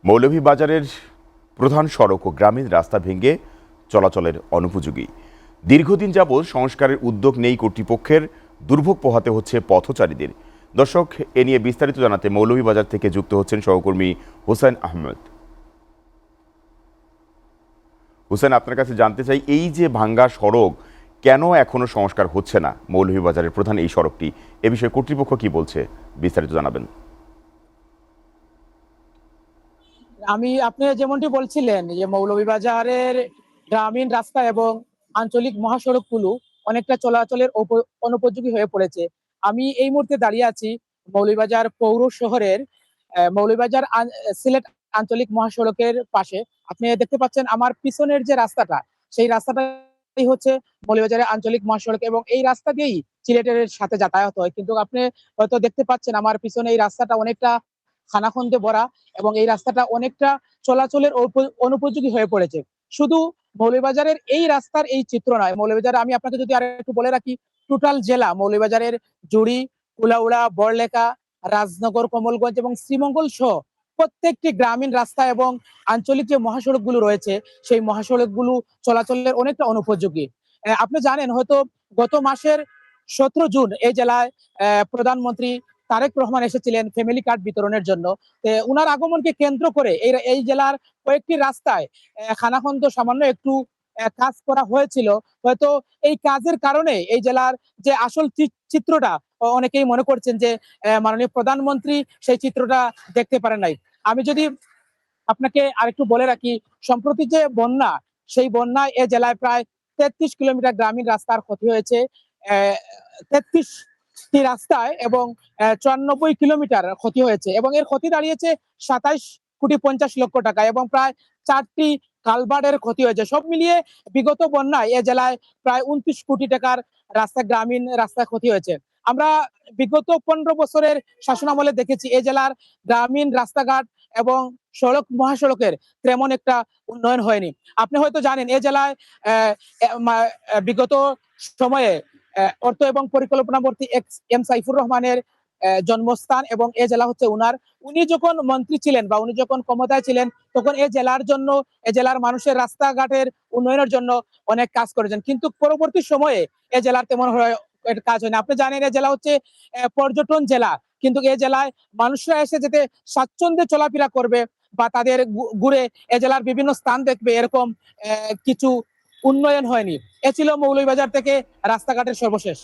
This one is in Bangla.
মৌলভীবাজারের প্রধান সড়ক ও গ্রামীণ রাস্তা ভেঙে চলাচলের অনুপযোগী। দীর্ঘদিন যাবৎ সংস্কারের উদ্যোগ নেই কর্তৃপক্ষের, দুর্ভোগ পোহাতে হচ্ছে পথচারীদের। দর্শক, এ নিয়ে বিস্তারিত জানাতে মৌলভীবাজার থেকে যুক্ত হচ্ছেন সহকর্মী হোসেন আহমেদ। হোসেন, আপনার কাছে জানতে চাই, এই যে ভাঙ্গা সড়ক, কেন এখনো সংস্কার হচ্ছে না মৌলভীবাজারের প্রধান এই সড়কটি? এ বিষয়ে কর্তৃপক্ষ কি বলছে, বিস্তারিত জানাবেন। আপনি যেমনটি বলছিলেন যে মৌলভীবাজারের গ্রামীণ রাস্তা এবং আঞ্চলিক মহাসড়কগুলো অনেকটা চলাচলের অনুপযোগী হয়ে পড়েছে। আমি এই মুহূর্তে দাঁড়িয়ে আছি মৌলভীবাজার পৌর শহরের মৌলভীবাজার সিলেট আঞ্চলিক মহাসড়কের পাশে। আপনি দেখতে পাচ্ছেন আমার পিছনের যে রাস্তাটা, সেই রাস্তাটাই হচ্ছে মৌলভীবাজারের আঞ্চলিক মহাসড়ক এবং এই রাস্তা দিয়েই সিলেটের সাথে যাতায়াত হয়। কিন্তু আপনি হয়তো দেখতে পাচ্ছেন আমার পিছনে এই রাস্তাটা অনেকটা খানাখন্দে ভরা এবং এই রাস্তাটা অনেকটা চলাচলের অনুপযোগী হয়ে পড়েছে। শুধু মৌলভীবাজারের এই রাস্তার এই চিত্র নয়, মৌলভীবাজার আমি আপনাকে যদি আর একটু বলে রাখি, টোটাল জেলা মৌলভীবাজারের জুড়ি, কুলাউড়া, বড়লেখা, রাজনগর, কমলগঞ্জ এবং শ্রীমঙ্গল সহ প্রত্যেকটি গ্রামীণ রাস্তা এবং আঞ্চলিক যে মহাসড়কগুলো রয়েছে, সেই মহাসড়কগুলো চলাচলের অনেকটা অনুপযোগী। আপনি জানেন হয়তো গত মাসের 17 জুন এই জেলায় প্রধানমন্ত্রী তারেক রহমান এসেছিলেন ফ্যামিলি কার্ড বিতরণের জন্য। উনার আগমনকে কেন্দ্র করে এই জেলার কয়েকটি রাস্তায় খানাখন্দ সামান্য একটু কাজ করা হয়েছিল। হয়তো এই কাজের কারণে এই জেলার যে আসল চিত্রটা অনেকেই মনে করছেন যে মাননীয় প্রধানমন্ত্রী সেই চিত্রটা দেখতে পারেন নাই। আমি যদি আপনাকে আরেকটু বলে রাখি, সম্প্রতি যে বন্যা, সেই বন্যায় এ জেলায় প্রায় 33 কিলোমিটার গ্রামীণ রাস্তার ক্ষতি হয়েছে। 33টি রাস্তায় এবং 94 কিলোমিটার ক্ষতি হয়েছে এবং এর ক্ষতি দাঁড়িয়েছে 27,50,00,000 টাকা এবং প্রায় 4টি কালভার্টের ক্ষতি হয়েছে। সব মিলিয়ে বিগত বন্যায় এ জেলায় প্রায় 29 কোটি টাকার গ্রামীণ রাস্তায় ক্ষতি হয়েছে। আমরা বিগত 15 বছরের শাসনামলে দেখেছি এ জেলার গ্রামীণ রাস্তাঘাট এবং সড়ক মহাসড়কের তেমন একটা উন্নয়ন হয়নি। আপনি হয়তো জানেন এ জেলায় বিগত সময়ে অর্থ এবং পরিকল্পনা মন্ত্রী এম সাইফুর রহমানের জন্মস্থান এবং এ জেলা হচ্ছে উনার। উনি যখন মন্ত্রী ছিলেন বা উনি যখন ক্ষমতায় ছিলেন, তখন এ জেলার জন্য, এ জেলার মানুষের রাস্তাঘাটের উন্নয়নের জন্য অনেক কাজ করেছেন। কিন্তু পরবর্তী সময়ে এ জেলার তেমন কাজ হয় না। আপনি জানেন এ জেলা হচ্ছে পর্যটন জেলা, কিন্তু এ জেলায় মানুষরা এসে যেতে স্বাচ্ছন্দ্যে চলাফেরা করবে বা তাদের ঘুরে এ জেলার বিভিন্ন স্থান দেখবে, এরকম কিছু উন্নয়ন হয়নি। এ ছিল মৌলভীবাজার থেকে রাস্তাঘাটের সর্বশেষ।